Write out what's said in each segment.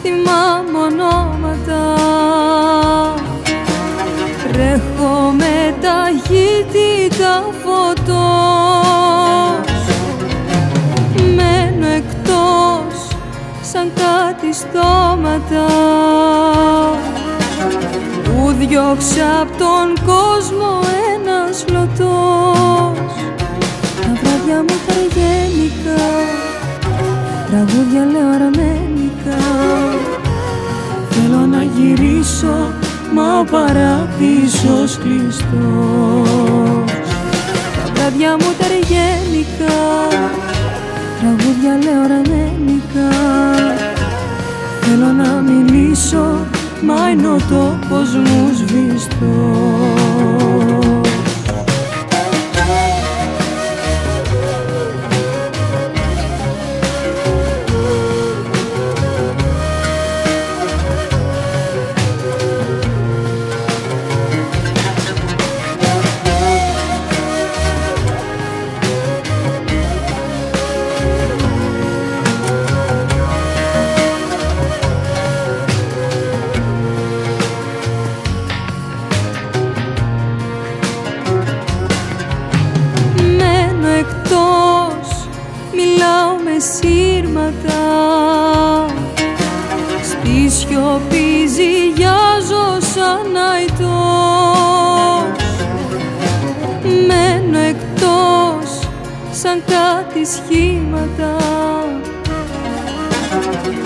θυμάμαι ονόματα, τρέχω με ταχύτητα φωτός, μένω εκτός σαν κάτι στόματα που διώξε απ' τον κόσμο ένας φλωτός. Τα βράδια μου τα γενικά, τραγούδια λέω αραμενικά. Θέλω να γυρίσω, μα ο παράδεισος κλειστός. Τα βράδια μου τα γενικά, τραγούδια λέω αραμενικά. Θέλω να μιλήσω, μα είναι ο τόπος μου σβηστός. Μιλάω με σύρματα, στη σιωπή ζυγιάζω σαν αητός. Μένω εκτός σαν κάτι σχήματα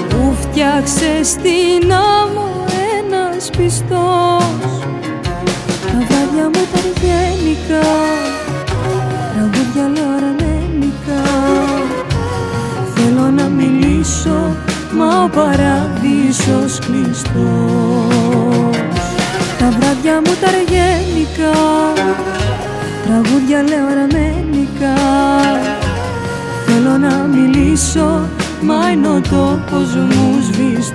που φτιάξε στην άμμο ένας πιστός. Τα βράδια μου τα γενικά, τραγούδια λέω αραμενικά. Θέλω να μιλήσω, μα ο παράδεισος κλειστός. Τα βράδια μου τα γενικά, τραγούδια λέω αραμενικά. Θέλω να μιλήσω, μα είναι ο τόπος μου σβηστός.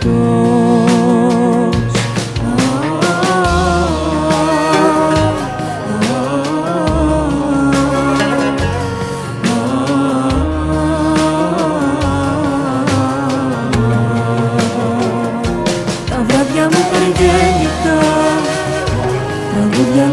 Τα βράδια μου τα γενικά, τραγούδια